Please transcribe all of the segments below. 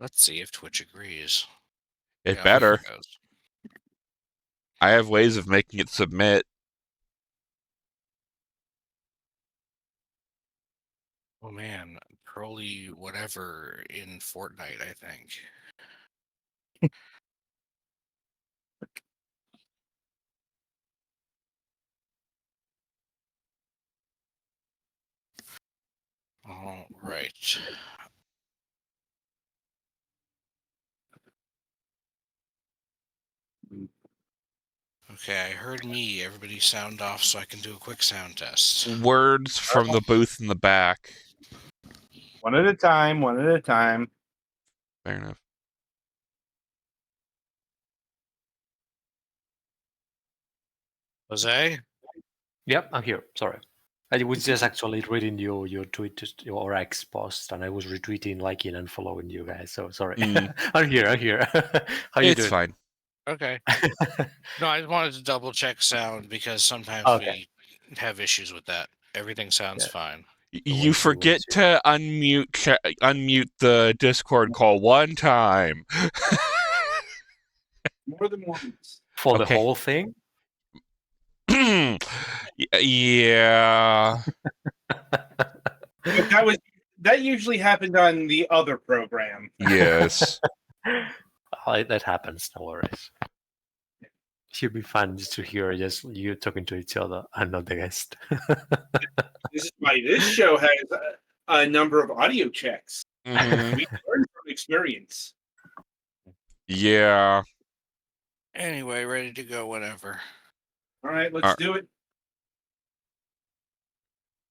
Let's see if Twitch agrees. It Yeah, better. here it goes. I have ways of making it submit. Oh man, Crowley whatever in Fortnite, I think. All right. Okay, I heard me. Everybody sound off so I can do a quick sound test. Words from the booth in the back. One at a time, one at a time. Fair enough. Jose? Yep, I'm here. Sorry. I was just actually reading your tweet, your X post, and I was retweeting, liking, and following you guys. So sorry. I'm here. How you It's doing? fine. Okay. No, I just wanted to double check sound because sometimes we have issues with that. Everything sounds fine. You forget to unmute the Discord call one time. More than once. For the whole thing? Yeah. That usually happened on the other program. Yes. That happens. No worries. Should be fun just to hear just you talking to each other and not the guest. This is why this show has a number of audio checks. Mm-hmm. We learn from experience. Yeah. Anyway, ready to go whenever. All right, let's do it.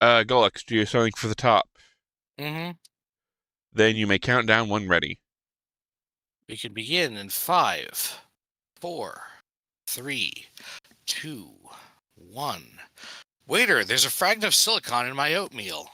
Golux, do you have something for the top? Mm-hmm. Then you may count down when ready. We can begin in 5, 4, 3, 2, 1. Waiter, there's a fragment of silicon in my oatmeal.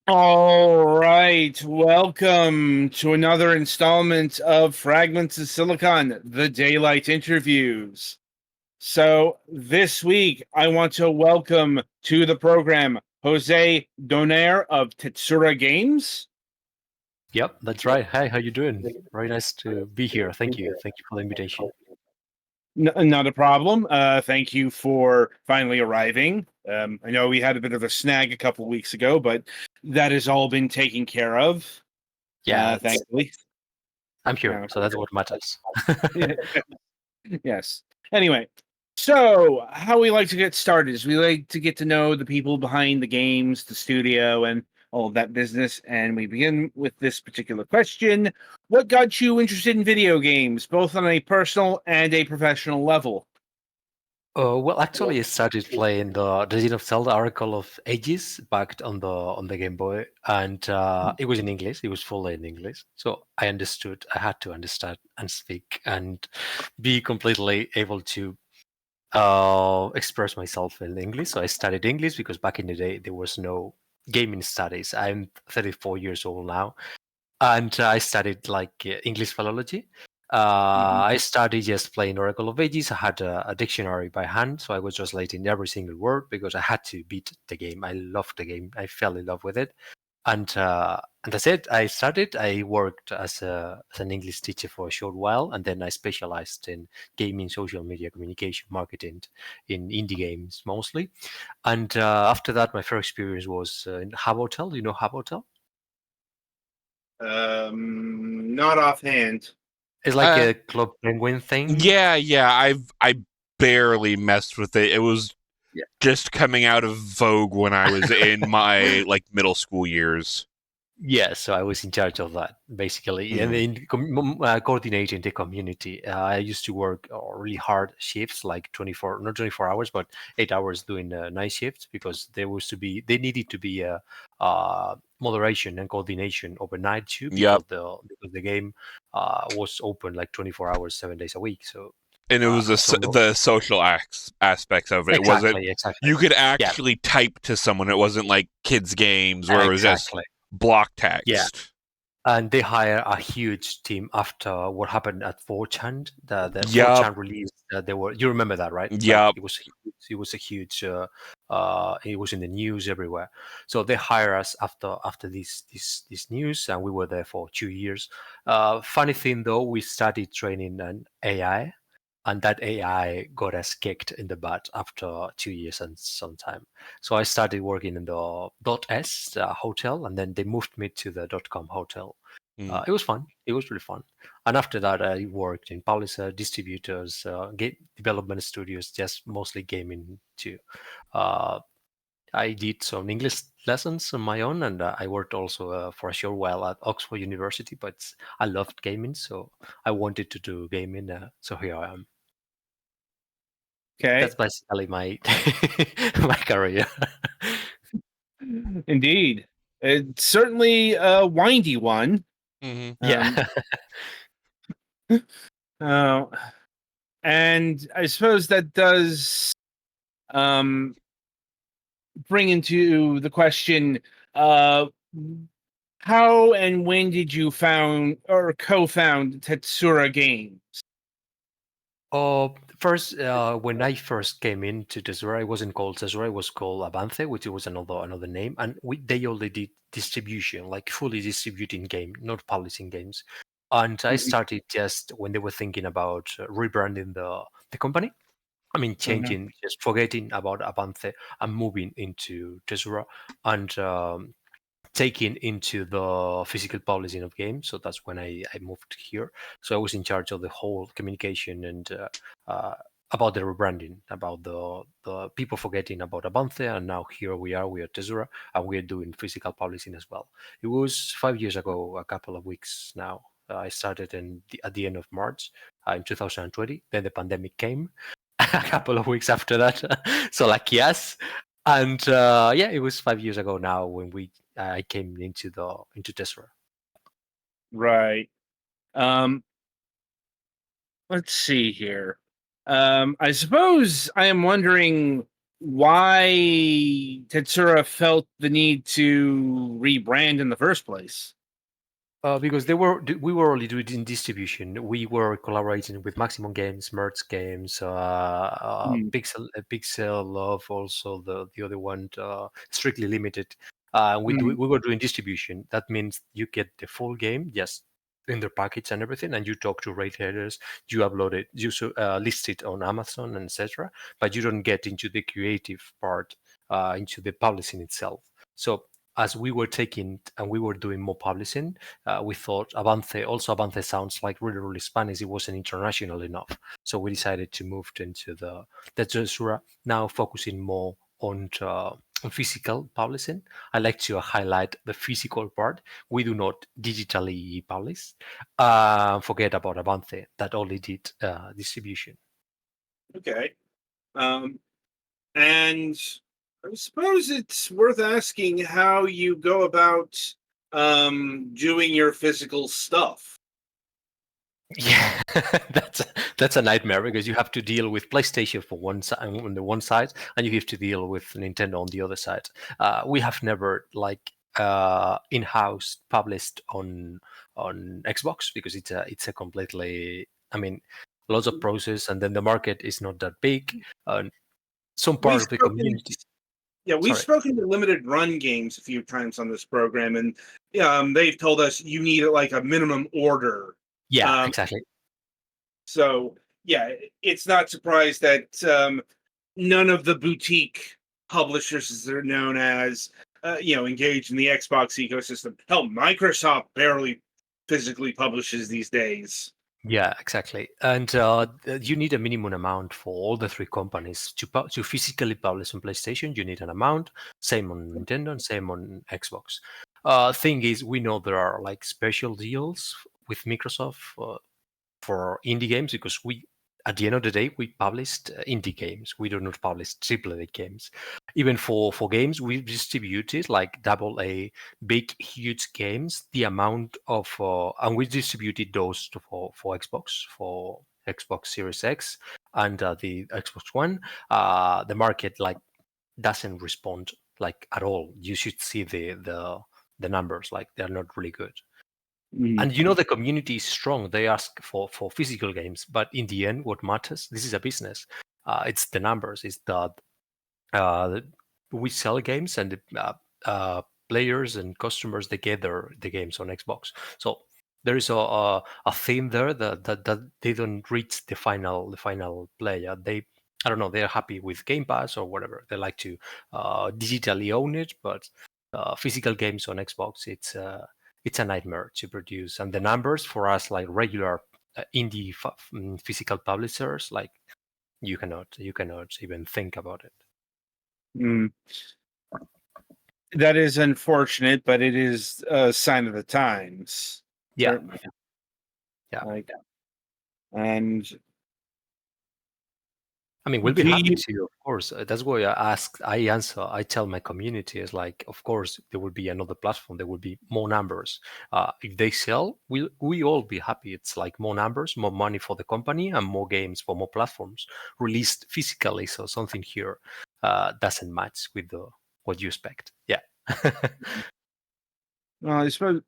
All right, welcome to another installment of Fragments of Silicon, the Daylight Interviews. So this week, I want to welcome to the program Jose Donaire of Tesura Games. Yep, that's right. Hi, how you doing? Very nice to be here. Thank you. Thank you for the invitation. Not a problem. Thank you for finally arriving. I know we had a bit of a snag a couple weeks ago, but that has all been taken care of. Yeah, thankfully. I'm here, so that's what matters. Yes. Anyway, so how we like to get started is we like to get to know the people behind the games, the studio, and all of that business. And we begin with this particular question. What got you interested in video games, both on a personal and a professional level? Well, actually, I started playing the Legend of Zelda Oracle of Ages back on the Game Boy, and it was in English. It was fully in English, so I understood. I had to understand and speak and be completely able to express myself in English. So I studied English because back in the day there was no gaming studies. I'm 34 years old now, and I studied like English philology. I started just playing Oracle of Ages. I had a dictionary by hand, so I was translating every single word because I had to beat the game. I loved the game. I fell in love with it, and that's it. I worked as an English teacher for a short while, and then I specialized in gaming, social media, communication, marketing in indie games mostly. And after that, my first experience was in Hub Hotel. You know Hub Hotel? Not offhand. It's like a Club Penguin thing. Yeah. I barely messed with it. It was just coming out of vogue when I was in my middle school years. Yeah, so I was in charge of that basically, and then coordinating the community. I used to work really hard shifts, like not 24 hours, but 8 hours doing night shifts because they needed to be moderation and coordination overnight too, Yep. because the game was open like 24 hours, 7 days a week. So And it was the social aspects of it. It wasn't. exactly. You could Yeah, actually type to someone. It wasn't like kids' games where it was just exactly. block text. Yeah. And they hire a huge team after what happened at 4chan. The Yep. 4chan release, you remember that, right? Yep. Like, it was a huge. It was in the news everywhere. So they hire us after this news, and we were there for 2 years. Funny thing though, we started training an AI, and that AI got us kicked in the butt after 2 years and some time. So I started working in the .s hotel, and then they moved me to the .com hotel. It was fun. It was really fun. And after that, I worked in publisher, distributors, game development studios, just mostly gaming too. I did some English lessons on my own, and I worked also for a short while at Oxford University. But I loved gaming, so I wanted to do gaming. So here I am. Okay. That's basically my my career. Indeed. It's certainly a windy one. Yeah. And I suppose that does bring into the question, how and when did you found or co-found Tetsura Games? First, when I first came into Tesura, it wasn't called Tesura; it was called Avance, which was another name. And they only did distribution, like fully distributing game, not publishing games. And I started just when they were thinking about rebranding the company. I mean, changing, just forgetting about Avance and moving into Tesura, and taking into the physical publishing of games. So that's when I moved here. So I was in charge of the whole communication and about the rebranding, about the people forgetting about Avance, and now here we are at Tesura, and we are doing physical publishing as well. It was 5 years ago, a couple of weeks now. I started at the end of March in 2020. Then the pandemic came a couple of weeks after that. So like, yes. And yeah, it was 5 years ago now when I came into Tesura. Right. Let's see here. I suppose I am wondering why Tetsura felt the need to rebrand in the first place. Because we were only doing distribution. We were collaborating with Maximum Games, Merge Games, Pixel Love, also the other one, Strictly Limited. We were doing distribution. That means you get the full game just in their package and everything, and you talk to retailers, you upload it, you list it on Amazon and etc. But you don't get into the creative part, into the publishing itself. So as we were taking and we were doing more publishing, we thought Avance sounds like really, really Spanish. It wasn't international enough. So we decided to move into the Tesura, now focusing more on physical publishing. I like to highlight the physical part. We do not digitally publish. Forget about Avance, that only did distribution. Okay. And I suppose it's worth asking how you go about doing your physical stuff. Yeah, that's a nightmare because you have to deal with PlayStation for one side on the one side, and you have to deal with Nintendo on the other side. We have never in-house published on Xbox because it's a completely, I mean, lots of process, and then the market is not that big. Some part of the community. Yeah, we've spoken to limited run games a few times on this program, and they've told us you need like a minimum order. Yeah, exactly. So yeah, it's not surprised that none of the boutique publishers, as they're known as, engaged in the Xbox ecosystem. Hell, Microsoft barely physically publishes these days. Yeah, exactly. And you need a minimum amount for all the three companies to physically publish on PlayStation. You need an amount. Same on Nintendo and same on Xbox. Thing is, we know there are like special deals with Microsoft for indie games, because we, at the end of the day, we published indie games. We do not publish AAA games. Even for games, we distributed like AA, big, huge games. The amount of and we distributed those for Xbox Series X and the Xbox One. The market like doesn't respond like at all. You should see the numbers, like they're not really good. Mm. And you know the community is strong. They ask for physical games, but in the end, what matters? This is a business. It's the numbers. It's uh, we sell games, and players and customers, they get the games on Xbox. So there is a theme there that they don't reach the final player. I don't know. They're happy with Game Pass or whatever. They like to digitally own it, but physical games on Xbox, it's a nightmare to produce. And the numbers for us, like regular indie physical publishers, like you cannot even think about it. Mm. That is unfortunate, but it is a sign of the times. Yeah. Certainly. Yeah. Like, and I mean, we'll be do happy you- to, of course. That's why I tell my community is like, of course, there will be another platform. There will be more numbers. If they sell, we all be happy. It's like more numbers, more money for the company, and more games for more platforms released physically. So something here doesn't match with what you expect. Yeah. well, I suppose.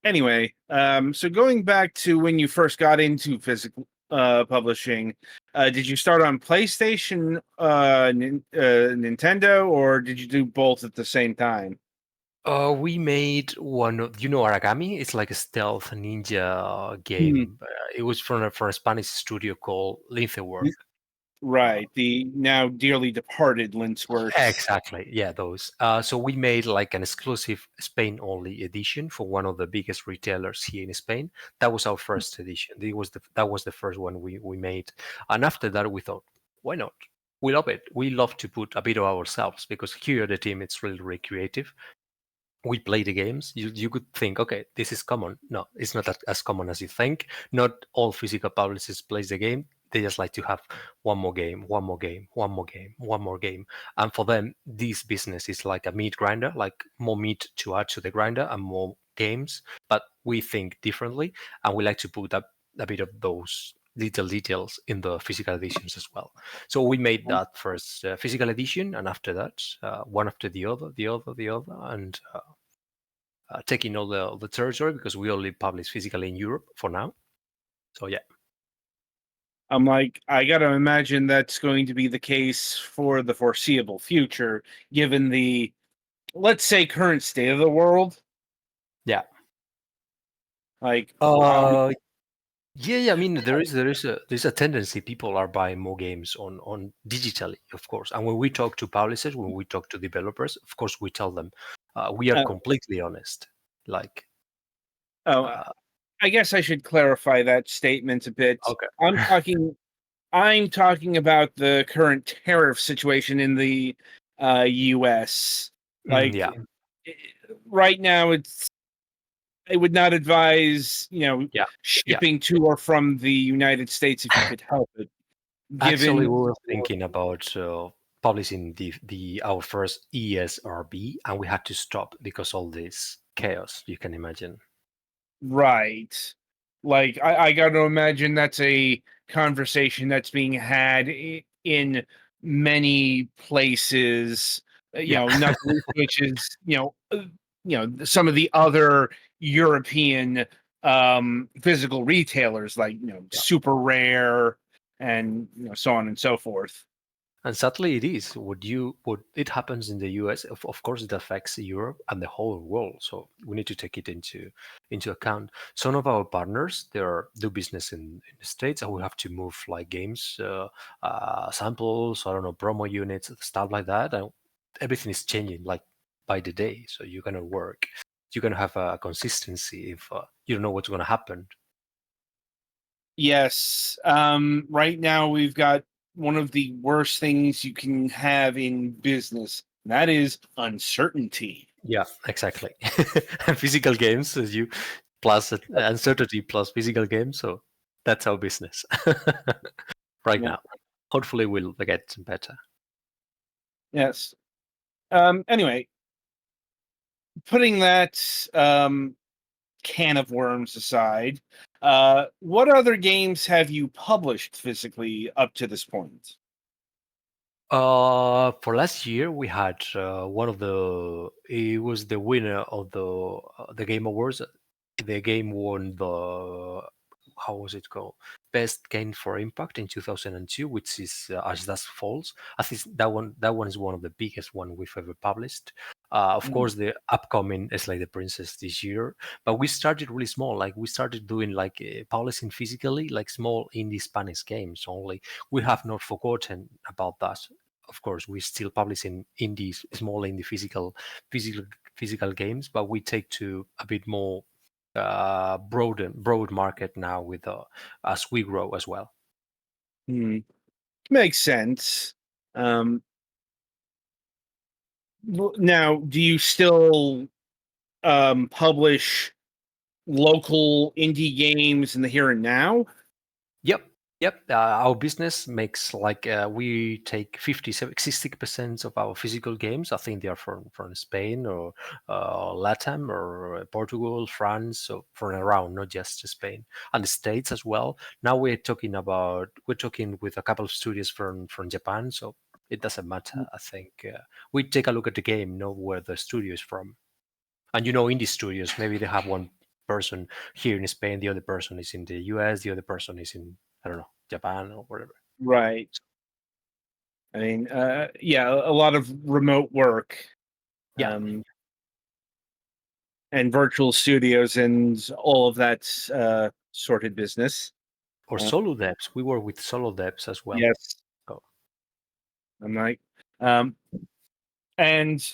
Anyway, so going back to when you first got into physical publishing, did you start on PlayStation, Nintendo, or did you do both at the same time? We made one of, Aragami? It's like a stealth ninja game. It was from a Spanish studio called Linceworth. Right, the now dearly departed Linceworth. Exactly. Yeah, those. So we made like an exclusive Spain-only edition for one of the biggest retailers here in Spain. That was our first edition. That was the first one we made. And after that, we thought, why not? We love it. We love to put a bit of ourselves, because here the team, it's really, really creative. We play the games. You could think, okay, this is common. No, it's not as common as you think. Not all physical publishers plays the game. They just like to have one more game, one more game, one more game, one more game. And for them, this business is like a meat grinder, like more meat to add to the grinder and more games. But we think differently, and we like to put a bit of those little details in the physical editions as well. So we made that first physical edition, and after that, one after the other, and taking all the territory, because we only publish physically in Europe for now. So yeah. I'm like, I got to imagine that's going to be the case for the foreseeable future, given the, let's say, current state of the world. Yeah. Like, Yeah. I mean, there's a tendency people are buying more games on digitally, of course. And when we talk to publishers, when we talk to developers, of course, we tell them we are completely honest. Like, I guess I should clarify that statement a bit. Okay. I'm talking about the current tariff situation in the U.S. Like, yeah. Right now, I would not advise, shipping to or from the United States if you could help it. Actually, we were thinking about publishing our first ESRB, and we had to stop because all this chaos, you can imagine. Right. Like, I got to imagine that's a conversation that's being had in many places, not which is, some of the other European physical retailers like, Super Rare and, so on and so forth. And sadly, it is. What it happens in the US, of course, it affects Europe and the whole world. So we need to take it into account. Some of our partners, they do business in the States, and we have to move like games, samples, I don't know, promo units, stuff like that. And everything is changing like by the day. So you're gonna work. You're gonna have a consistency if you don't know what's gonna happen. Yes. Right now we've got one of the worst things you can have in business, and that is uncertainty. Yeah, exactly. Physical games, as you plus uncertainty plus physical games. So that's our business right Yeah. now. Hopefully, we'll get better. Yes. Anyway, putting that can of worms aside, what other games have you published physically up to this point? For last year, we had one of the. It was the winner of the Game Awards. The game won the, how was it called? Best Game for Impact in 2002, which is As Dusk Falls. I think that one is one of the biggest one we've ever published. Of Mm. course, the upcoming is like the Princess this year, but we started really small. Like we started doing like publishing physically, like small indie Spanish games only. We have not forgotten about that. Of course, we're still publishing indies, small indie physical games, but we take to a bit more broad market now with as we grow as well. Hmm. Makes sense. Now, do you still publish local indie games in the here and now? Yep. Our business makes like we take 60% of our physical games. I think they are from Spain or Latam or Portugal, France, so from around, not just Spain and the States as well. Now we're talking with a couple of studios from Japan, so it doesn't matter. I think we take a look at the game, know where the studio is from, and indie studios maybe they have one person here in Spain, the other person is in the US, the other person is in, I don't know, Japan or whatever. Right. I mean, yeah, a lot of remote work. Yeah. And virtual studios and all of that sorted business. Or solo devs. We work with solo devs as well. Yes. Oh. I'm like, and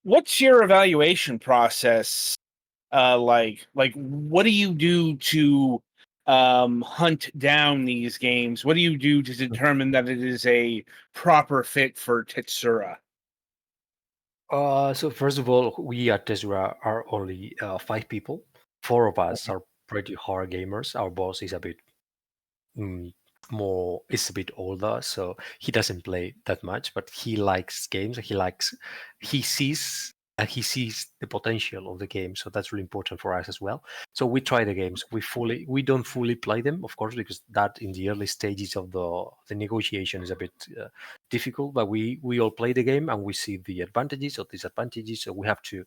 what's your evaluation process like? Like, what do you do to hunt down these games? What do you do to determine that it is a proper fit for Tetsura? So first of all, we at Tesura are only 5 people. 4 of us are pretty hard gamers. Our boss is a bit mm, more, is a bit older, so he doesn't play that much, but he likes games. He sees the potential of the game, so that's really important for us as well. So we try the games. We don't fully play them, of course, because that in the early stages of the negotiation is a bit difficult. But we all play the game and we see the advantages or disadvantages. So we have to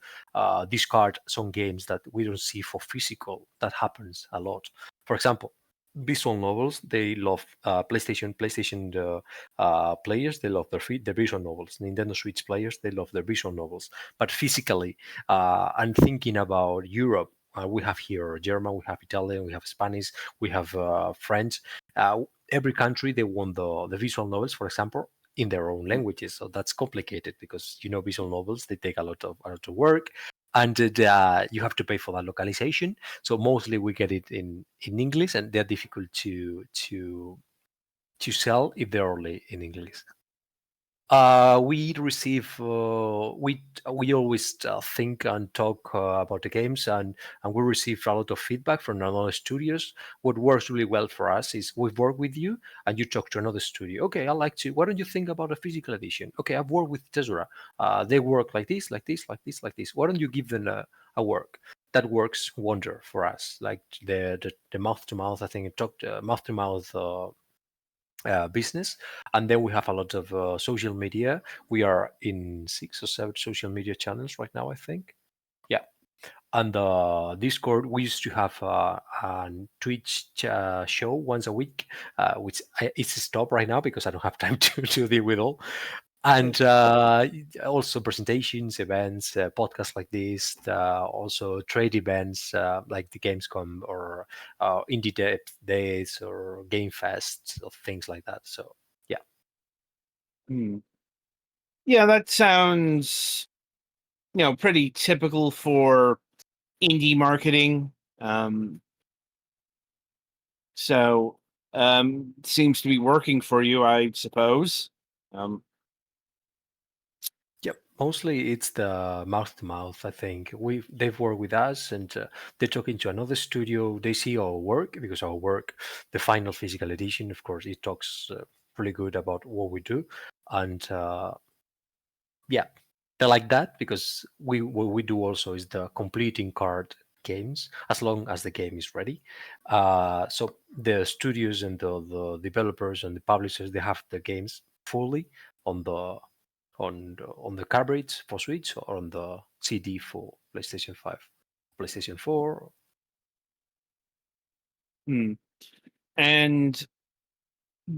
discard some games that we don't see for physical. That happens a lot. For example, visual novels, they love PlayStation players, they love their visual novels. Nintendo Switch players, they love their visual novels. But physically, I'm thinking about Europe. We have here German, we have Italian, we have Spanish, we have French. Every country, they want the visual novels, for example, in their own languages. So that's complicated because visual novels, they take a lot of work, and you have to pay for that localization. So mostly we get it in English, and they're difficult to sell if they're only in English. We receive we always think and talk about the games, and we receive a lot of feedback from other studios. What works really well for us is we work with you and you talk to another studio. Okay, I like to. What don't you think about a physical edition? Okay, I've worked with Tesura. They work like this, like this, like this, like this. Why don't you give them a work? That works wonder for us. Like the mouth to mouth. I think it talked mouth to mouth business. And then we have a lot of social media. We are in 6 or 7 social media channels right now, I think. Yeah. And Discord, we used to have a Twitch show once a week, which it's stopped right now because I don't have time to deal with all. And also presentations, events, podcasts like this, also trade events like the Gamescom or Indie Days or Game Fest or things like that. So yeah. Hmm. Yeah, that sounds pretty typical for indie marketing. So seems to be working for you, I suppose. Yep. Mostly it's the mouth to mouth. I think they've worked with us, and they're talking to another studio. They see our work because our work, the final physical edition, of course, it talks really good about what we do, and yeah, they like that because what we do also is the completing card games as long as the game is ready. So the studios and the developers and the publishers, they have the games fully on the cartridge for Switch or on the CD for PlayStation 5, PlayStation 4. Hmm. And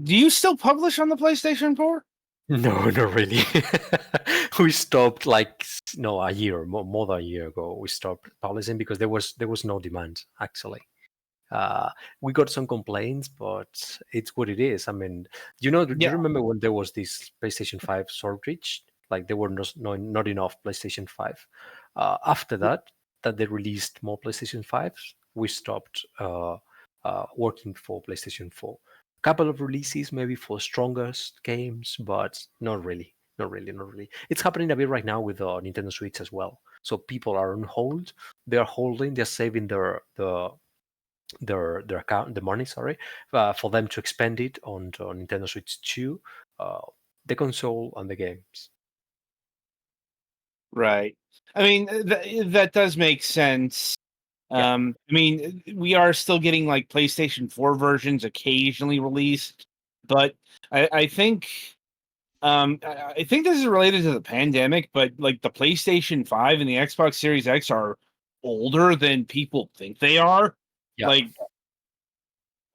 do you still publish on the PlayStation 4? No, not really. We stopped a year, more than a year ago. We stopped publishing because there was no demand actually. Uh, we got some complaints, but it's what it is. I mean, do you Yeah. remember when there was this PlayStation 5 shortage? Like there were not enough PlayStation 5. After that they released more PlayStation 5s, we stopped working for PlayStation 4. Couple of releases maybe for strongest games, but not really. Not really, not really. It's happening a bit right now with Nintendo Switch as well. So people are on hold. They're holding. They're saving their account, the money, sorry, for them to expend it on Nintendo Switch 2, uh, the console and the games. Right. I mean, that does make sense. Yeah. I mean, we are still getting like PlayStation 4 versions occasionally released, but I think I think this is related to the pandemic, but like the PlayStation 5 and the Xbox Series X are older than people think they are. Yeah. Like,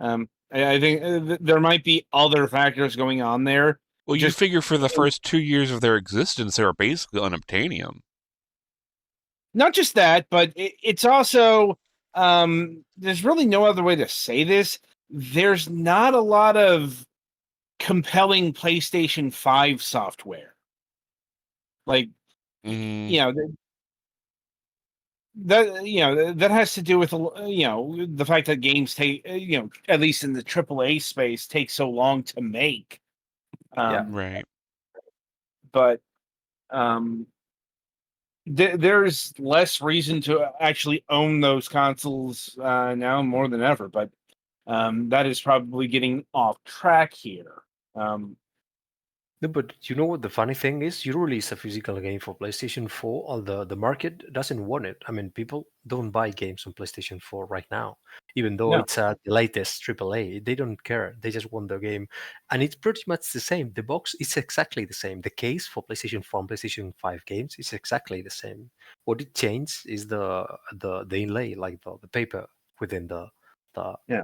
I think there might be other factors going on there. Well, you figure for the first 2 years of their existence, they were basically unobtainium. Not just that, but it's also there's really no other way to say this. There's not a lot of compelling PlayStation 5 software. Like, Mhm. you know, that has to do with the fact that games take at least in the AAA space take so long to make. Yeah. Right. But there's less reason to actually own those consoles now more than ever. But that is probably getting off track here. No, but you know what the funny thing is? You release a physical game for PlayStation 4, or the market doesn't want it. I mean, people don't buy games on PlayStation 4 right now, even though No. it's the latest AAA. They don't care. They just want the game, and it's pretty much the same. The box is exactly the same. The case for PlayStation 4 and PlayStation 5 games is exactly the same. What it changed is the inlay, like the paper within the Yeah.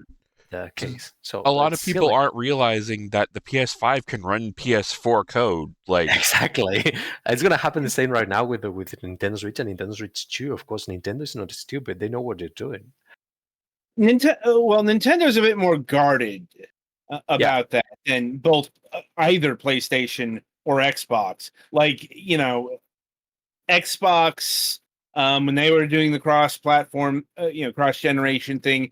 the case. So A lot of it's people silly. aren't realizing that the PS5 can run PS4 code. Like, Exactly. It's gonna happen the same right now with the Nintendo Switch and Nintendo Switch 2. Of course, Nintendo is not stupid. They know what they're doing. Nintendo's a bit more guarded about that than both either PlayStation or Xbox. Like, Xbox, when they were doing the cross-platform, cross-generation thing,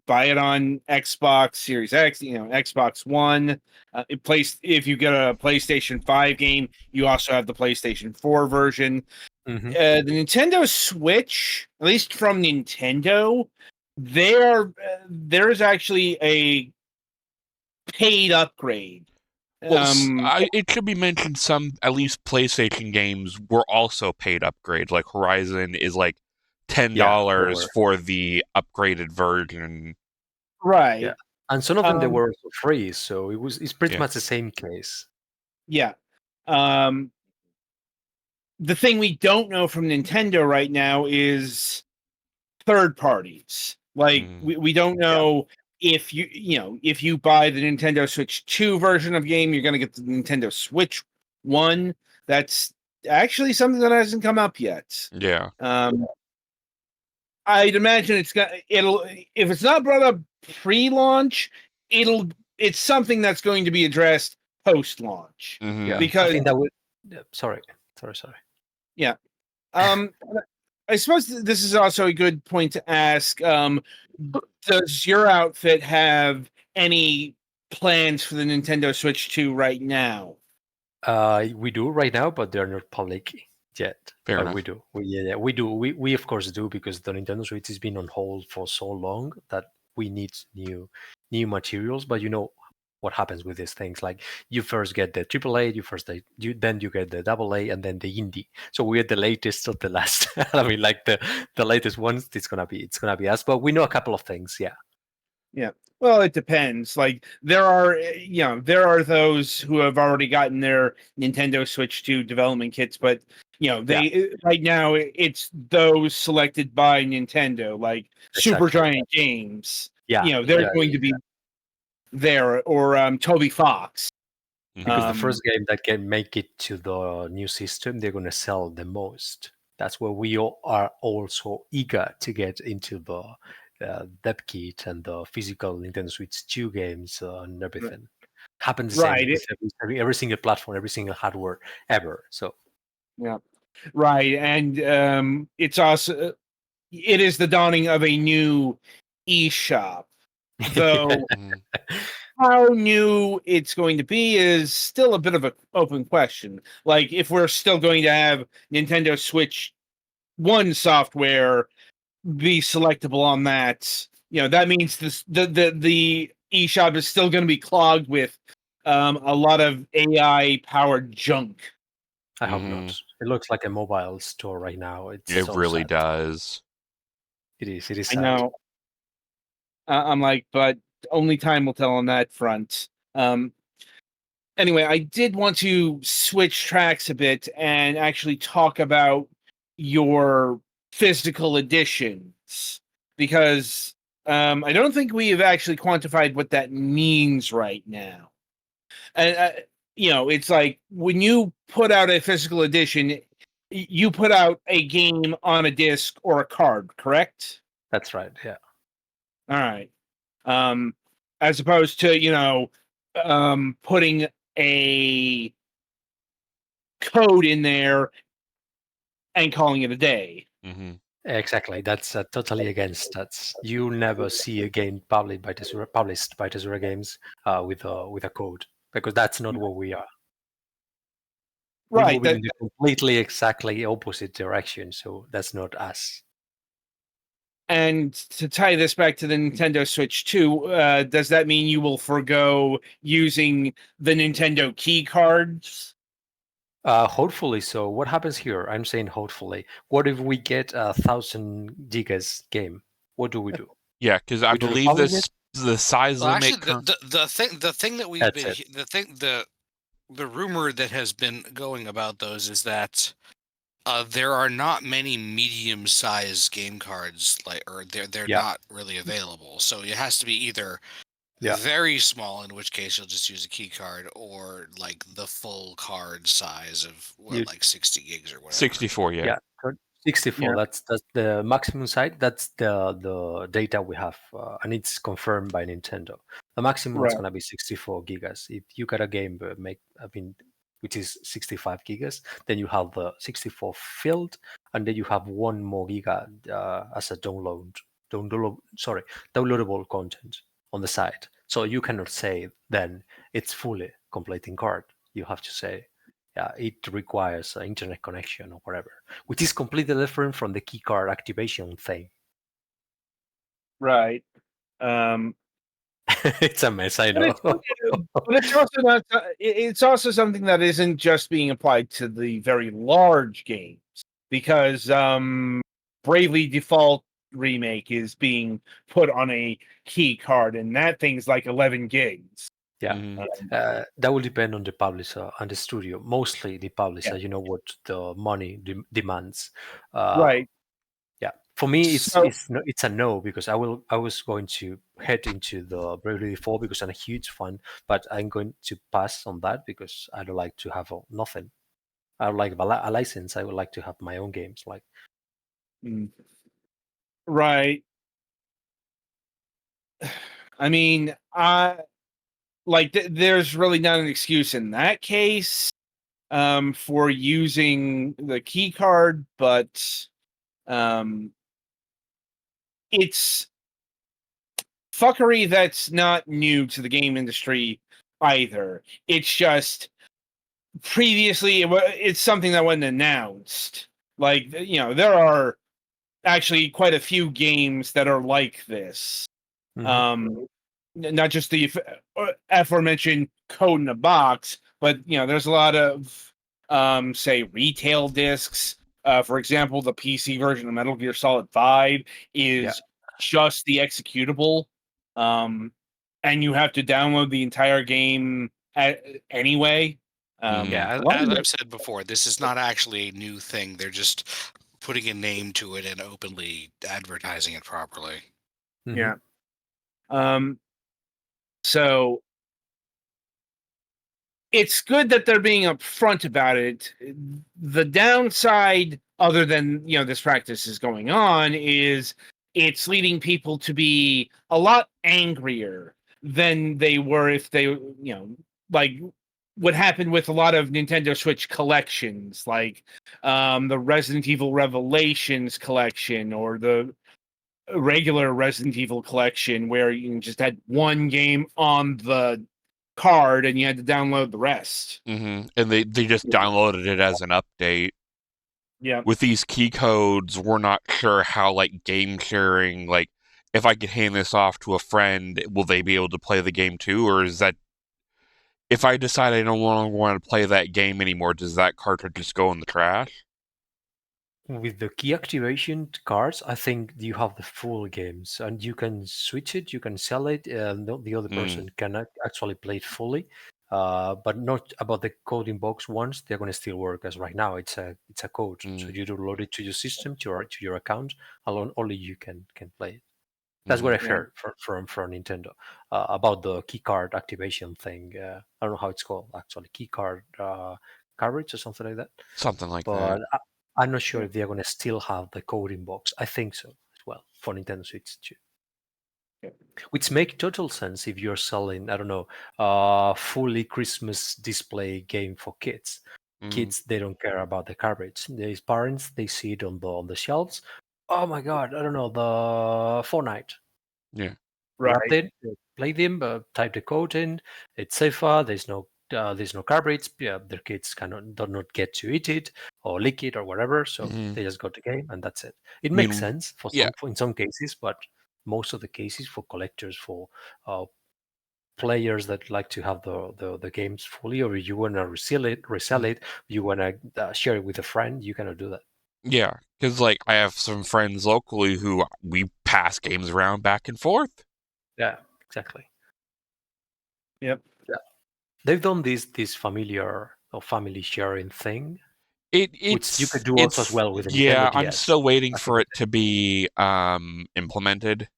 buy it on Xbox Series X, Xbox One. If you get a PlayStation 5 game, you also have the PlayStation 4 version. Mhm. The Nintendo Switch, at least from Nintendo, there's actually a paid upgrade. well, it should be mentioned some, at least PlayStation games were also paid upgrades. Like Horizon is like $10 Yeah. for the upgraded version. Right. Yeah. And some of them they Um, were also free, so it's pretty Yeah. much the same case. Yeah. The thing we don't know from Nintendo right now is third parties. Like Mm. we don't know if if you buy the Nintendo Switch 2 version of game, you're going to get the Nintendo Switch 1. That's actually something that hasn't come up yet. Yeah. I'd imagine it'll if it's not brought up pre-launch, it's something that's going to be addressed post-launch. Mhm. Yeah. Because I think that would. Yeah, sorry. yeah. I suppose this is also a good point to ask. Does your outfit have any plans for the Nintendo Switch 2 right now? We do right now, but they're not public yet. Fair But enough. we do. We do. We of course do, because the Nintendo Switch has been on hold for so long that we need new materials. But you know what happens with these things? Like, you first get the AAA, then you get the AA, and then the indie. So we're the latest of the last. I mean, like the latest ones. It's gonna be us. But we know a couple of things. Yeah. Yeah. Well, it depends. Like there are those who have already gotten their Nintendo Switch 2 development kits, but they right now it's those selected by Nintendo, like Supergiant Games. Yeah. They're going to be there, or Toby Fox. Because the first game that can make it to the new system, they're going to sell the most. That's where we all are also eager to get into the dev kit and the physical Nintendo Switch 2 games and everything. Happens the same with every single platform, every single hardware ever. So yeah, right, and it's also it is the dawning of a new eShop, though. How new it's going to be is still a bit of an open question. Like, if we're still going to have Nintendo Switch 1 software be selectable on that, that means the eShop is still going to be clogged with a lot of AI-powered junk. I hope not. It looks like a mobile store right now. It really does. It is. It is. I know. I'm like, but only time will tell on that front. Anyway, I did want to switch tracks a bit and actually talk about your physical editions, because I don't think we have actually quantified what that means right now. And it's like when you put out a physical edition, you put out a game on a disc or a card, correct? That's right. Yeah. All right. As opposed to putting a code in there and calling it a day. Exactly. That's totally against that. You'll never see a game published by Tesura Games with a code, because that's not what we are. Right. We're moving in the completely exactly opposite direction. So that's not us. And to tie this back to the Nintendo Switch 2, does that mean you will forgo using the Nintendo key cards? Hopefully so. What happens here? I'm saying hopefully. What if we get 1,000 gigas game? What do we do? Yeah, because I believe the size limit. Actually, the thing that we've been the rumor that has been going about those is that there are not many medium-sized game cards, or they're not really available. So it has to be either very small, in which case you'll just use a key card, or like the full card size of like 60 gigs or whatever. 64, yeah. 64. That's the maximum size. That's the data we have, and it's confirmed by Nintendo. The maximum is gonna be 64 gigas. If you got a game which is 65 gigas, then you have the 64 filled, and then you have one more giga as a downloadable content on the site. So you cannot say then it's fully completing card. You have to say it requires an internet connection or whatever, which is completely different from the key card activation thing. Right. It's a mess, I know. But it's also not. It's also something that isn't just being applied to the very large games, because Bravely Default remake is being put on a key card, and that thing's like 11 gigs. Yeah, that will depend on the publisher and the studio. Mostly the publisher. You know what the money demands. Right. Yeah, for me, it's a no, because I was going to head into the Bravely Default because I'm a huge fan, but I'm going to pass on that because I don't like to have nothing. I don't like a license. I would like to have my own games. Like, right. I mean, there's really not an excuse in that case for using the key card, but it's fuckery that's not new to the game industry either. It's just previously it's something that wasn't announced. Like, there are actually quite a few games that are like this. Not just the aforementioned code in a box, but there's a lot of say retail discs. For example, the PC version of Metal Gear Solid 5 is just the executable, and you have to download the entire game anyway. As I've said before, this is not actually a new thing. They're just putting a name to it and openly advertising it properly. Yeah. So it's good that they're being upfront about it. The downside, other than this practice is going on, is it's leading people to be a lot angrier than they were if they, like what happened with a lot of Nintendo Switch collections, like the Resident Evil Revelations collection or the regular Resident Evil collection, where you just had one game on the card and you had to download the rest. And they just downloaded it as an update. Yeah. With these key codes, we're not sure how game sharing, if I could hand this off to a friend, will they be able to play the game too? Or is that, if I decide I no longer want to play that game anymore, does that cartridge just go in the trash? With the key activation cards, I think you have the full games, and you can switch it, you can sell it, and the other person can actually play it fully. But not about the coding box ones. They're going to still work as right now. It's a code, so you download it to your system, to your account. Alone, only you can play it. That's what I've heard from Nintendo about the key card activation thing. I don't know how it's called actually, key card carriage or something like that. Something like but that. I'm not sure if they're going to still have the coding box. I think so as well for Nintendo Switch 2. Yeah. Which make total sense if you're selling, I don't know, fully Christmas display game for kids. Kids, they don't care about the cartridge. There's parents, they see it on the shelves. Oh my god, I don't know, the Fortnite. Yeah. Right. Then play them, type the code in. It's safer. There's no cartridge. Yeah, their kids do not get to eat it or lick it or whatever. So they just got the game and that's it. It makes sense for in some cases, but most of the cases for collectors, for players that like to have the games fully, or you want to resell it, you want to share it with a friend, you cannot do that. Yeah, because I have some friends locally who we pass games around back and forth. Yeah, exactly. Yep. Yeah. They've done this familiar or family sharing thing. Which you could do also as well with the Nintendo DS. I'm still waiting for it to be implemented.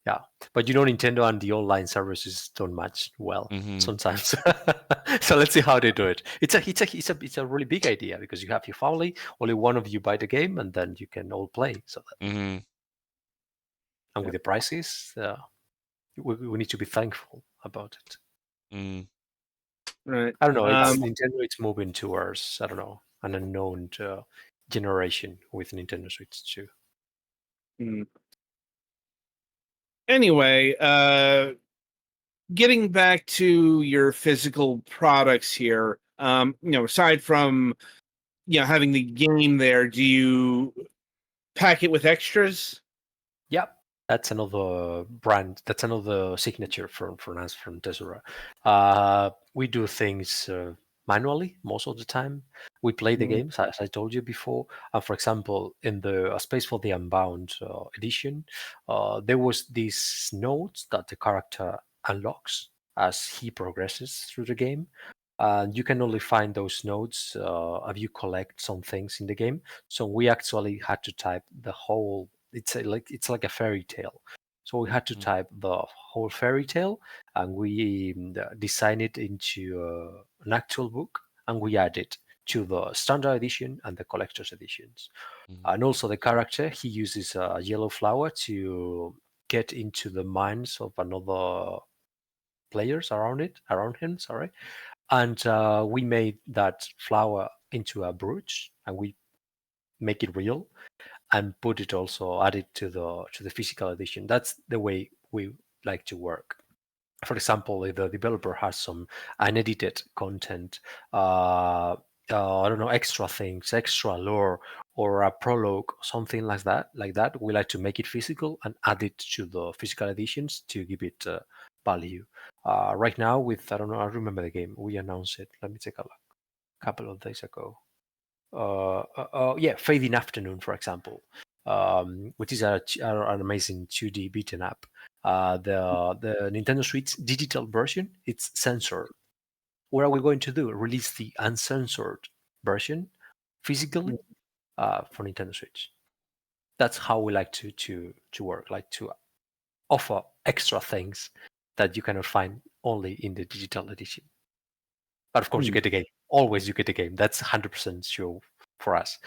Yeah, but Nintendo and the online services don't match well sometimes. So let's see how they do it. It's a really big idea because you have your family, only one of you buy the game, and then you can all play. So that, and with the prices, we need to be thankful about it. Right. I don't know. Nintendo. It's moving towards, I don't know, an unknown generation with Nintendo Switch 2. Anyway, getting back to your physical products here, aside from having the game there, do you pack it with extras? Yep. That's another brand. That's another signature from us, from Tesura. We do things manually most of the time. We play the games, as I told you before. For example, in the Space for the Unbound edition, there was these nodes that the character unlocks as he progresses through the game. And you can only find those nodes if you collect some things in the game. So we actually had to type the whole. It's like a fairy tale. So we had to type the whole fairy tale, and we design it into an actual book, and we add it to the standard edition and the collector's editions. And also the character, he uses a yellow flower to get into the minds of another players around him. Sorry. And we made that flower into a brooch, and we make it real and put it also, add it to the physical edition. That's the way we like to work. for example, if the developer has some unedited content, I don't know, extra things, extra lore, or a prologue, something like that, we like to make it physical and add it to the physical editions to give it value. Right now, with I don't know, I remember the game. We announced it. Let me take a look. A couple of days ago. Yeah, Fading Afternoon, for example, which is an amazing 2D beaten up. The Nintendo Switch digital version, it's censored. What are we going to do? Release the uncensored version physically for Nintendo Switch. That's how we like to work, like to offer extra things that you cannot find only in the digital edition. But of course, you get the game. Always you get the game. That's 100% sure for us.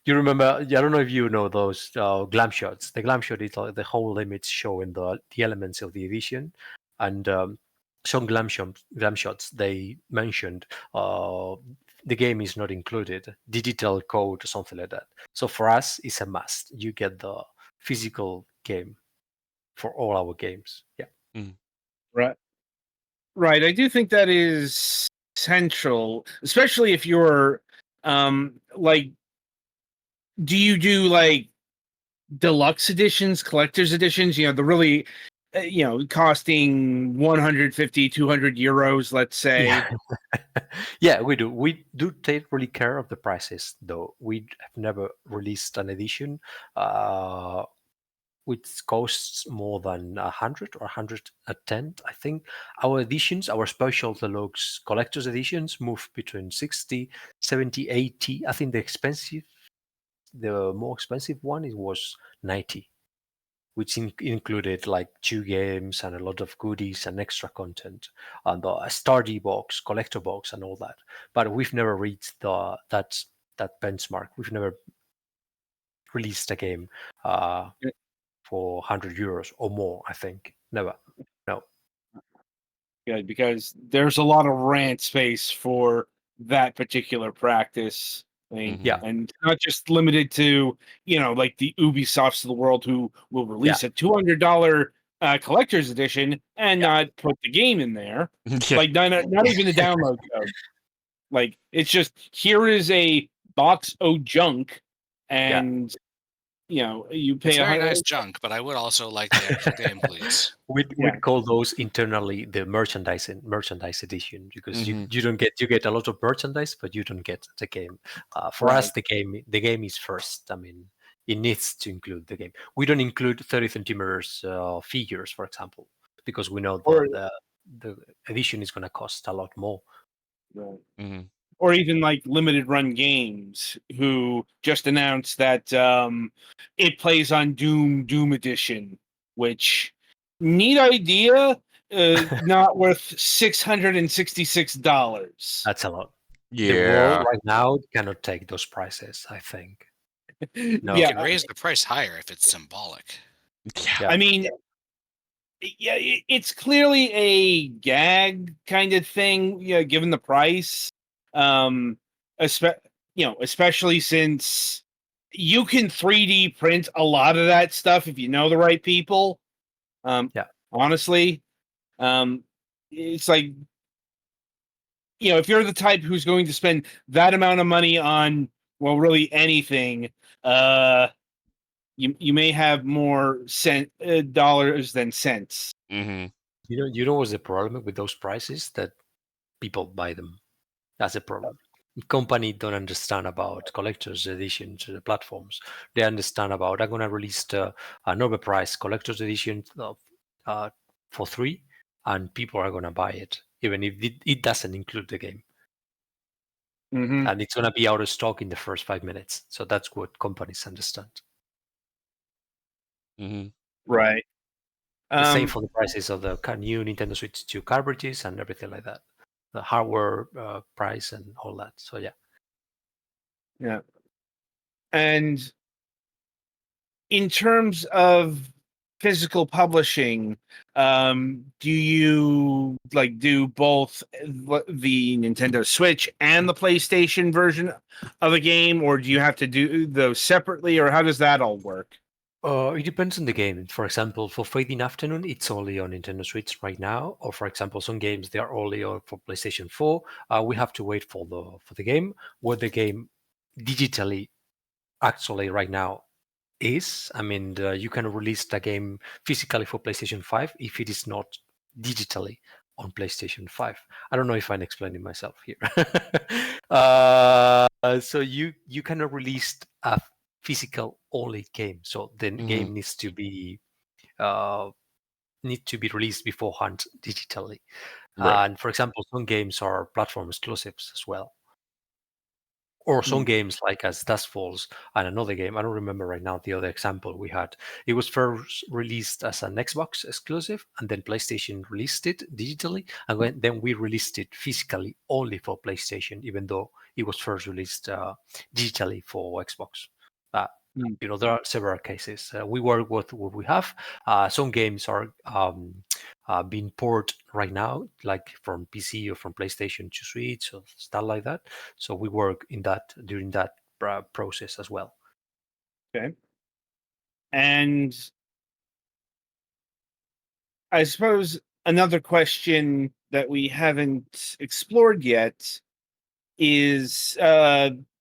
You remember, I don't know if you know those glam shots. The glam shot is like the whole image showing the elements of the edition. And some glam shots, they mentioned the game is not included, digital code or something like that. So for us, it's a must. You get the physical game for all our games. Yeah. Right. Right. I do think that is central, especially if you're like, do you do like deluxe editions, collector's editions, the really costing 150 200 euros, let's say? Yeah, we do take really care of the prices, though. We have never released an edition which costs more than 100 or 110. I think our editions, our special deluxe collector's editions, move between 60, 70, 80. I think the more expensive one, it was 90, which included like 2 games and a lot of goodies and extra content and a Stardy box, collector box, and all that. But we've never reached that benchmark. We've never released a game for 100 euros or more. I think never. No. Good, because there's a lot of rant space for that particular practice. Yeah. And not just limited to, like the Ubisofts of the world who will release a $200 collector's edition and not put the game in there. Like not even the download code. Like it's just, here is a box of junk, and you pay it's very nice junk, but I would also like the extra game, please. We'd call those internally the merchandise edition, because you get a lot of merchandise, but you don't get the game. For us, the game is first. I mean, it needs to include the game. We don't include 30 centimeters figures, for example, because we know the edition is going to cost a lot more. Right. Mm-hmm. Or even like limited run games, who just announced that it plays on Doom Edition, which, neat idea, not worth $666. That's a lot. Yeah. The world right now cannot take those prices, I think. No. You can raise the price higher if it's symbolic. Yeah. I mean, it's clearly a gag kind of thing, given the price. Especially since you can 3D print a lot of that stuff if you know the right people. Honestly, it's like, if you're the type who's going to spend that amount of money on, well, really anything, you may have more dollars than cents. Mm-hmm. You know what's the problem with those prices? That people buy them. That's a problem. Company don't understand about collector's edition to the platforms. They understand about, I'm gonna release an overpriced collector's edition for free, and people are gonna buy it, even if it doesn't include the game. Mm-hmm. And it's gonna be out of stock in the first 5 minutes. So that's what companies understand. Mm-hmm. Right. The same for the prices of the new Nintendo Switch 2 cartridges and everything like that. The hardware price and all that. So yeah. And in terms of physical publishing, do you do both the Nintendo Switch and the PlayStation version of a game, or do you have to do those separately, or how does that all work? It depends on the game. For example, for Fading Afternoon, it's only on Nintendo Switch right now. Or for example, some games they are only on for PlayStation 4. We have to wait for the game. What the game digitally actually right now is. I mean, you can release the game physically for PlayStation 5 if it is not digitally on PlayStation 5. I don't know if I'm explaining myself here. So you cannot release a physical only game. So the game needs to be released beforehand digitally. Right. And for example, some games are platform exclusives as well. Or some games like as Dust Falls and another game, I don't remember right now the other example we had. It was first released as an Xbox exclusive, and then PlayStation released it digitally, and then we released it physically only for PlayStation, even though it was first released digitally for Xbox. There are several cases. We work with what we have. Some games are being ported right now, like from PC or from PlayStation to Switch or stuff like that. So we work during that process as well. Okay. And I suppose another question that we haven't explored yet is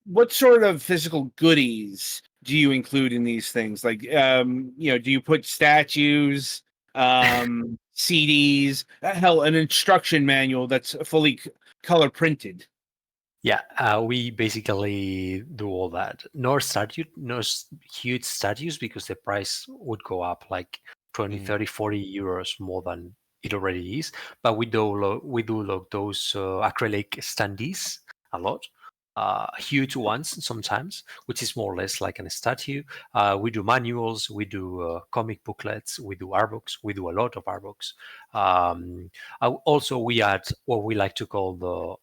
what sort of physical goodies do you include in these things? Like, do you put statues, CDs, hell, an instruction manual that's fully color printed? Yeah, we basically do all that. No huge statues because the price would go up like 20, 30, 40 euros more than it already is. But we do look those acrylic standees a lot. Huge ones sometimes, which is more or less like a statue. We do manuals, we do comic booklets, we do art books, we do a lot of art books. Also, we add what we like to call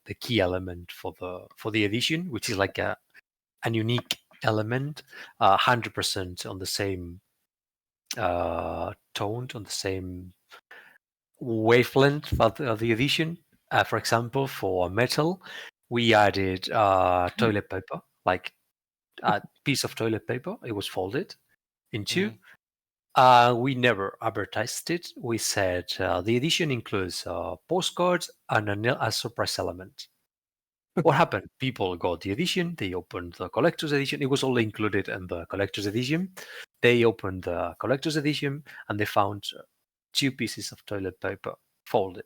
the key element for the edition, which is like a unique element, 100% on the same tone, on the same wavelength of the edition. For example, for metal, we added toilet paper, like a piece of toilet paper. It was folded in two. We never advertised it. We said the edition includes postcards and a surprise element. What happened? People got the edition. They opened the collector's edition. It was all included in the collector's edition. They opened the collector's edition and they found two pieces of toilet paper folded.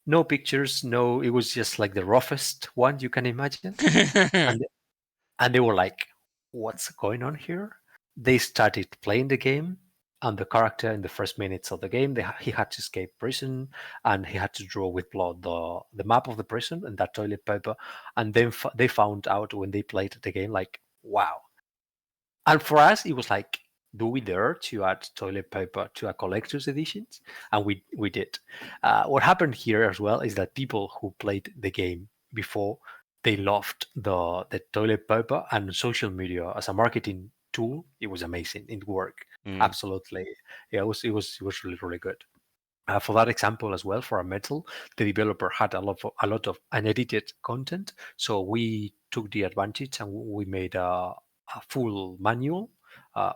No pictures. No, it was just like the roughest one you can imagine. And they were like, "What's going on here?" They started playing the game, and the character in the first minutes of the game, he had to escape prison, and he had to draw with blood the map of the prison and that toilet paper. And then they found out when they played the game, like, wow. And for us, it was like, do we dare to add toilet paper to a collector's editions? And we did. What happened here as well is that people who played the game before, they loved the toilet paper, and social media as a marketing tool, it was amazing. It worked absolutely. Yeah, it was really, really good. For that example as well, for a metal, the developer had a lot of unedited content, so we took the advantage and we made a full manual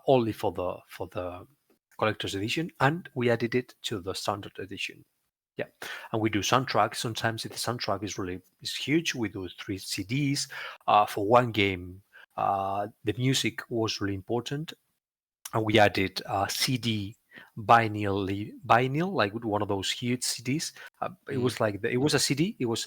only for the collector's edition, and we added it to the standard edition. Yeah, and we do soundtracks. Sometimes if the soundtrack is huge, we do 3 CDs for one game. The music was really important, and we added CD vinyl, like one of those huge CDs. It was like it was a CD. It was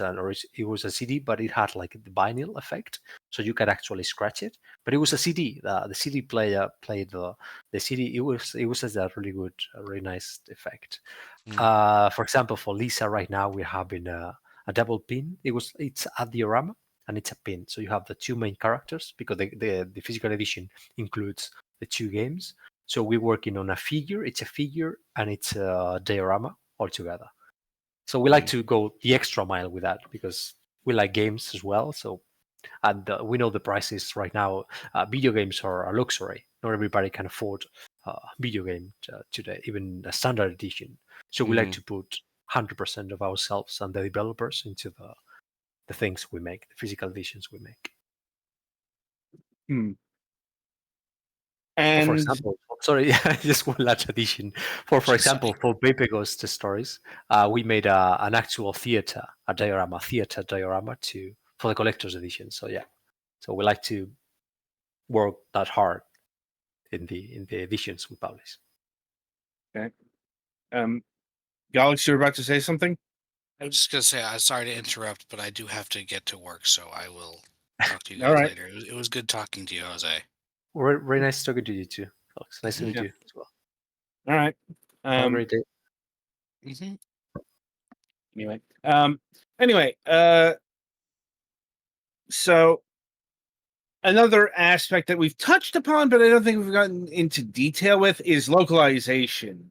a CD, but it had like the vinyl effect, so you could actually scratch it. But it was a CD. The CD player played the CD. It was a really good, a really nice effect. For example, for Lisa, right now we're having a double pin. It's a diorama and it's a pin. So you have the two main characters because the physical edition includes the two games. So we're working on a figure. It's a figure and it's a diorama all together. So we like to go the extra mile with that because we like games as well. So and we know the prices right now. Video games are a luxury. Not everybody can afford video game today, even a standard edition. So we like to put 100% of ourselves and the developers into the things we make, the physical editions we make. And For example, sorry, just one last addition. For example, for Baby Ghost Stories, we made an actual theater diorama for the collector's edition. So yeah, so we like to work that hard in the editions we publish. Okay. Galax, you're about to say something? I was just gonna say, I'm sorry to interrupt, but I do have to get to work, so I will talk to you All guys right. later. It was good talking to you, Jose. Very nice talking to you too, Alex. Nice to meet you as well. All right. Have a great day. Mm-hmm. Anyway, so another aspect that we've touched upon, but I don't think we've gotten into detail with, is localization.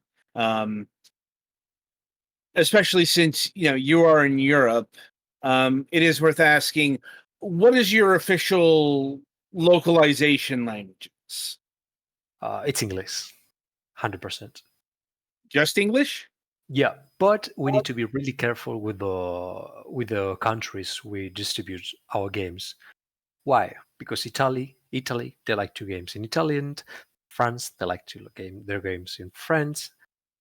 Especially since you are in Europe, it is worth asking, what is your official localization languages? It's English, 100%. Just English? Yeah, but we need to be really careful with the countries we distribute our games. Why? Because Italy, they like 2 games in Italian. France, they like to game their games in French.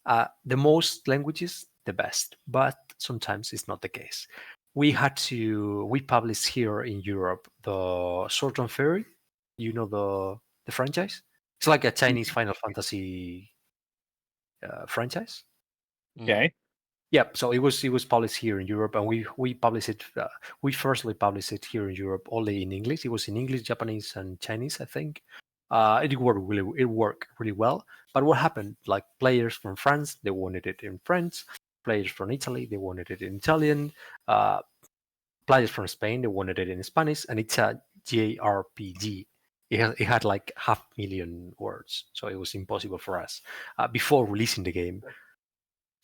The most languages, the best, but sometimes it's not the case. We publish here in Europe the Sword and Fairy. You know the franchise? It's like a Chinese Final Fantasy franchise. Okay. Yep. So it was published here in Europe, and we published it. We firstly published it here in Europe only in English. It was in English, Japanese, and Chinese, I think. It worked really well. But what happened? Like players from France, they wanted it in French. Players from Italy, they wanted it in Italian. Players from Spain, they wanted it in Spanish, and it's a JRPG. It had like 500,000 words, so it was impossible for us before releasing the game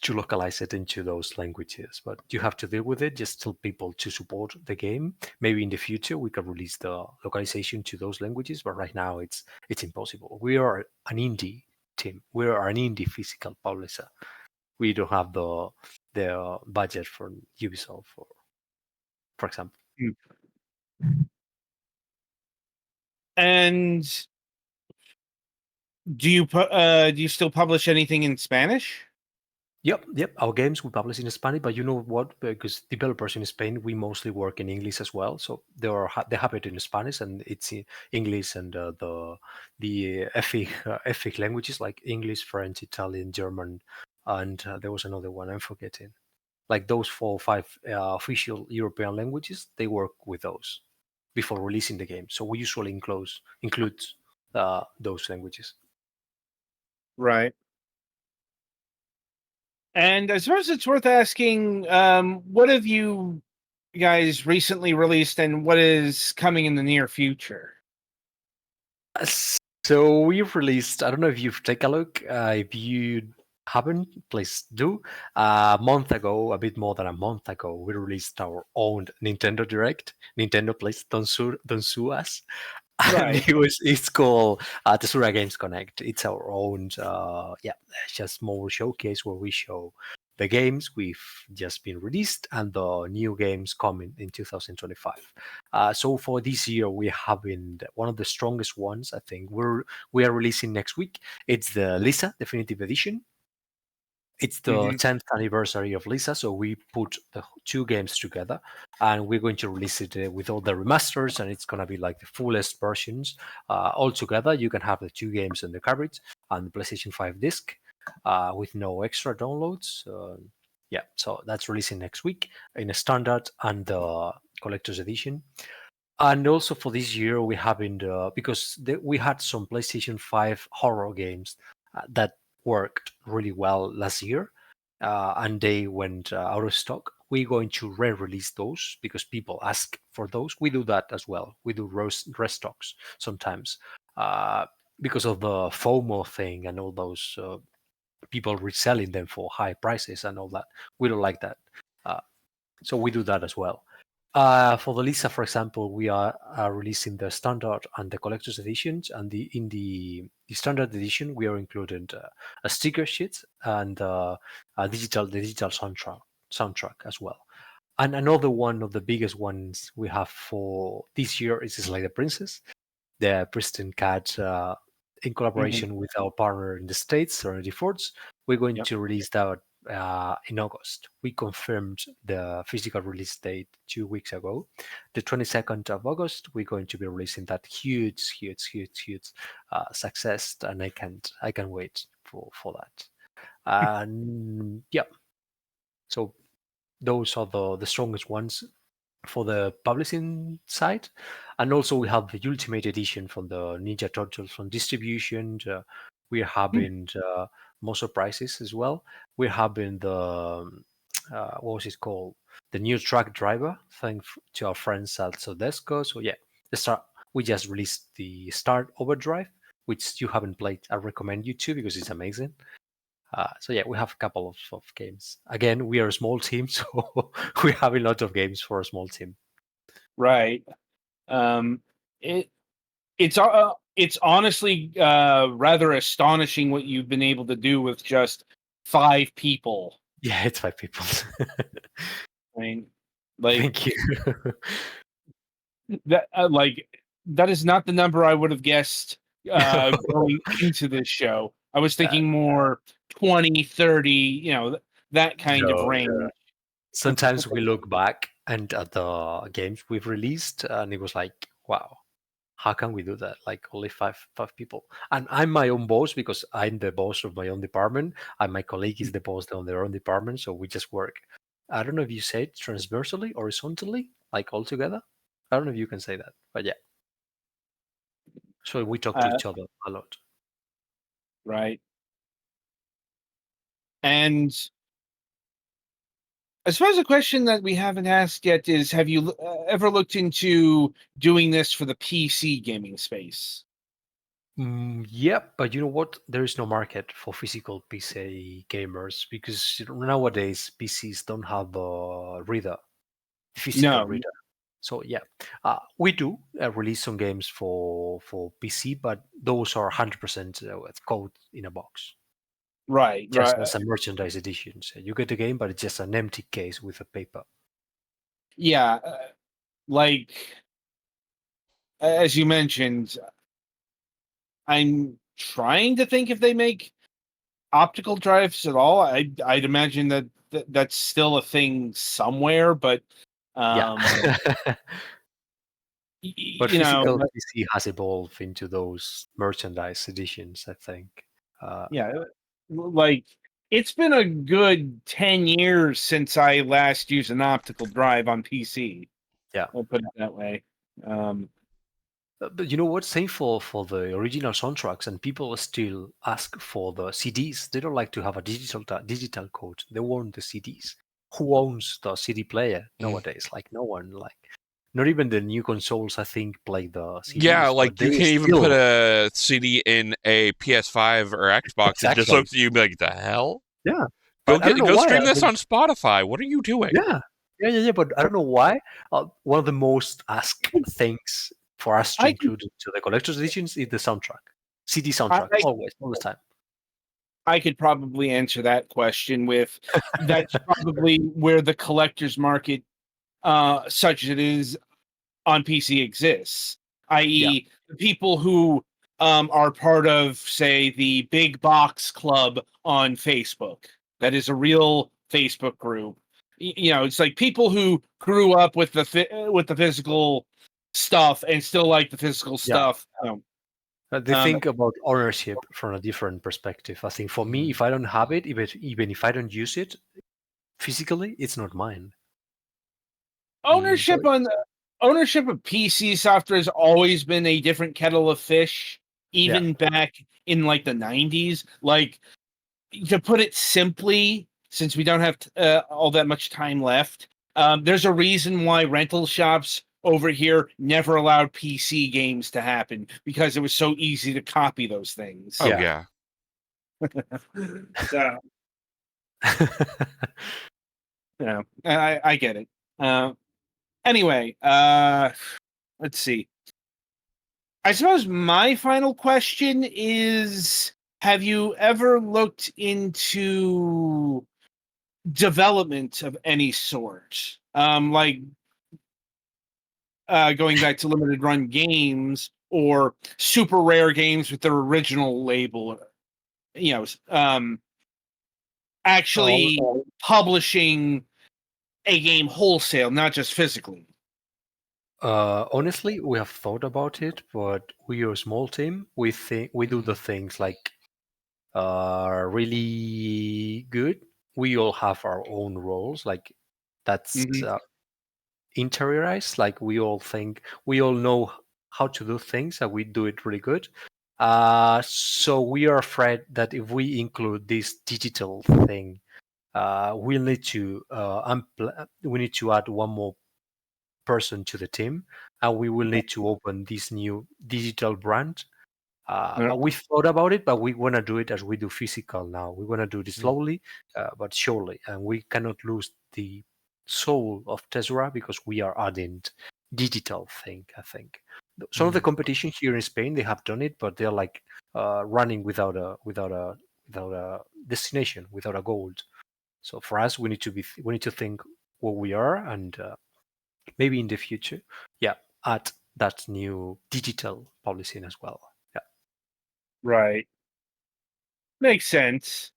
to localize it into those languages. But you have to deal with it. Just tell people to support the game. Maybe in the future we can release the localization to those languages, but right now it's impossible. We are an indie team. We are an indie physical publisher. We don't have the budget for Ubisoft, for example. And do you still publish anything in Spanish? Yep. Our games we publish in Spanish, but you know what? Because developers in Spain, we mostly work in English as well. So they have it in Spanish, and it's in English and the EFIC languages like English, French, Italian, German, and there was another one I'm forgetting. Like those 4 or 5 official European languages, they work with those before releasing the game. So we usually include those languages. Right. And I suppose it's worth asking, what have you guys recently released and what is coming in the near future? So we've released, I don't know if you've taken a look. If you haven't, please do. A bit more than a month ago, we released our own Nintendo Direct. Nintendo, please don't sue us. Right. It's called Tesura Games Connect. It's our own, just more showcase where we show the games we've just been released and the new games coming in 2025. So for this year, we have been one of the strongest ones. I think we are releasing next week. It's the Lisa Definitive Edition. It's the 10th anniversary of Lisa, so we put the 2 games together, and we're going to release it with all the remasters, and it's going to be like the fullest versions all together. You can have the 2 games in the cartridge and the PlayStation 5 disc with no extra downloads. So that's releasing next week in a standard and collector's edition. And also for this year, we have because we had some PlayStation 5 horror games that worked really well last year, and they went out of stock. We're going to re-release those because people ask for those. We do that as well. We do restocks sometimes because of the FOMO thing and all those people reselling them for high prices and all that. We don't like that, so we do that as well. For the Lisa, for example, we are releasing the standard and the collector's editions, and in the standard edition, we are including a sticker sheet and the digital soundtrack as well. And another one of the biggest ones we have for this year is Slay the Princess, the Pristine Cat in collaboration with our partner in the States, Serenity Forts. We're going to release that in August. We confirmed the physical release date 2 weeks ago. The 22nd of August, we're going to be releasing that huge success, and I can't wait for that. And so those are the strongest ones for the publishing side. And also we have the Ultimate Edition from the Ninja Turtles from distribution. We're having more surprises as well. We're having the what was it called? The new Truck Driver, thanks to our friends at Sodesco. So we just released the Start Overdrive, which you haven't played. I recommend you to, because it's amazing. We have a couple of games. Again, we are a small team, so we have a lot of games for a small team. Right. It's honestly rather astonishing what you've been able to do with just 5 people. Yeah, it's 5 people. I mean, like, thank you. That is not the number I would have guessed going into this show. I was thinking more 20, 30, that kind of range. Sometimes we look back and at the games we've released, and it was like, wow, how can we do that? Like, only five people. And I'm my own boss, because I'm the boss of my own department, and my colleague is the boss on their own department. So we just work. I don't know if you say it transversally, horizontally, like all together. I don't know if you can say that, but yeah. So we talk to each other a lot. Right. And I suppose a question that we haven't asked yet is, have you ever looked into doing this for the PC gaming space? Yeah, but you know what? There is no market for physical PC gamers, because nowadays PCs don't have a reader, physical reader. So yeah, we do release some games for PC, but those are 100% with code in a box. Right, Just as a merchandise edition. So you get the game, but it's just an empty case with a paper. Yeah, like as you mentioned, I'm trying to think if they make optical drives at all. I'd imagine that that's still a thing somewhere, but yeah. But physical know, PC has evolved into those merchandise editions, I think. Like, it's been a good 10 years since I last used an optical drive on PC. Yeah, I'll put it that way. But you know what? Same for the original soundtracks, and people still ask for the CDs. They don't like to have a digital code. They want the CDs. Who owns the CD player nowadays? Like, no one. Like, not even the new consoles, I think, play the CDs. Yeah, like, you can't even put a CD in a PS5 or Xbox. Exactly. It just looks at you and be like, the hell? Yeah. Go stream this on Spotify. What are you doing? Yeah. But I don't know why. One of the most asked things for us to include into the collector's editions is the soundtrack. CD soundtrack, always, all the time. I could probably answer that question with, that's probably where the collector's market, such as it is on PC, exists. I.e., the people who are part of, say, the Big Box Club on Facebook. That is a real Facebook group. It's like people who grew up with the physical stuff and still like the physical stuff. They think about ownership from a different perspective. I think for me, if I don't have it, even if I don't use it physically, it's not mine. Ownership of PC software has always been a different kettle of fish, even back in like the 90s. Like, to put it simply, since we don't have all that much time left, there's a reason why rental shops over here never allowed PC games to happen, because it was so easy to copy those things. Oh, yeah. So, I get it. Anyway, let's see. I suppose my final question is, have you ever looked into development of any sort? Like, going back to limited run games, or super rare games with their original label. Actually publishing a game wholesale, not just physically. Honestly, we have thought about it, but we are a small team. We do the things like really good. We all have our own roles, like that's interiorized. Like we all know how to do things, and we do it really good. So we are afraid that if we include this digital thing, we need to add one more person to the team, and we will need to open this new digital brand. But we thought about it, but we want to do it as we do physical now. We want to do it slowly, but surely, and we cannot lose the soul of Tesura because we are adding digital thing. I think some of the competition here in Spain, they have done it, but they're like running without a destination, without a goal. So for us, we need to think what we are, and maybe in the future, add that new digital publishing as well. Yeah. Right. Makes sense.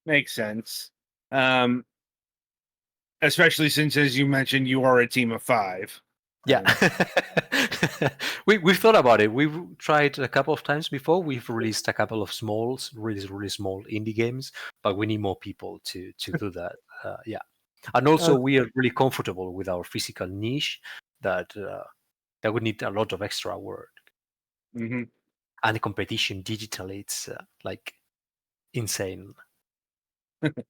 Especially since, as you mentioned, you are a team of 5. Yeah. We've thought about it. We've tried a couple of times before. We've released a couple of really small indie games, but we need more people to do that. Yeah. And also we are really comfortable with our physical niche that would need a lot of extra work. Mm-hmm. And the competition digitally, it's like insane.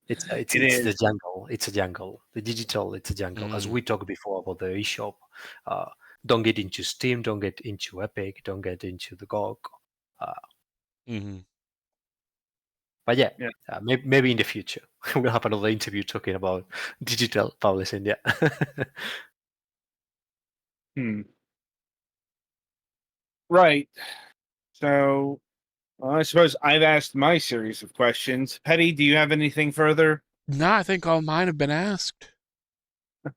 It's the jungle. It's a jungle. The digital, it's a jungle. As we talked before about the eShop, don't get into Steam, don't get into Epic, don't get into the GOG. But yeah. Maybe in the future we'll have another interview talking about digital publishing. Yeah. Right. So I suppose I've asked my series of questions. Petty, do you have anything further? No, I think all mine have been asked. All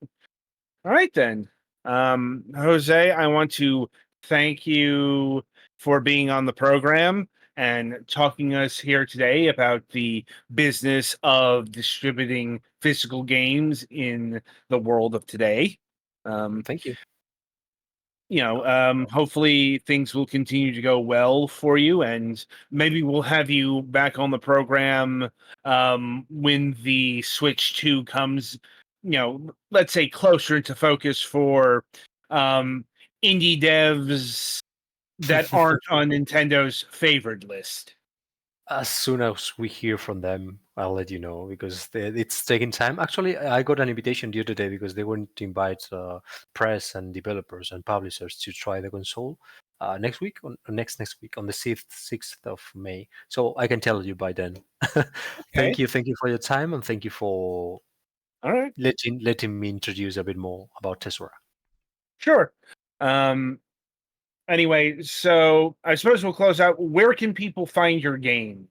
right, then. Jose, I want to thank you for being on the program and talking us here today about the business of distributing physical games in the world of today. Thank you. Hopefully things will continue to go well for you, and maybe we'll have you back on the program when the Switch 2 comes, let's say closer into focus for indie devs that aren't on Nintendo's favored list. As soon as we hear from them, I'll let you know, because it's taking time. Actually, I got an invitation the other day because they want to invite press and developers and publishers to try the console next week, next week on the 6th of May. So I can tell you by then. Okay. Thank you for your time, and thank you for letting me introduce a bit more about Tesura. Sure. Anyway, so I suppose we'll close out. Where can people find your games?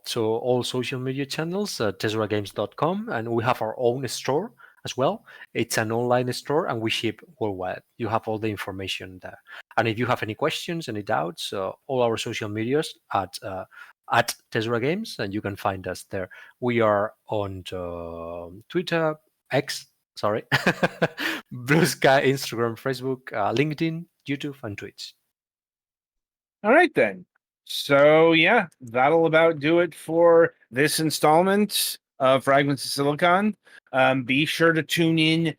So all social media channels, tesuragames.com, and we have our own store as well. It's an online store, and we ship worldwide. You have all the information there. And if you have any questions, any doubts, all our social medias at Tesura Games, and you can find us there. We are on Twitter, X, sorry, Blue Sky, Instagram, Facebook, LinkedIn, YouTube, and Twitch. All right, then. So, yeah, that'll about do it for this installment of Fragments of Silicon. Be sure to tune in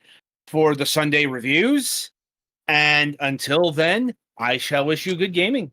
for the Sunday reviews. And until then, I shall wish you good gaming.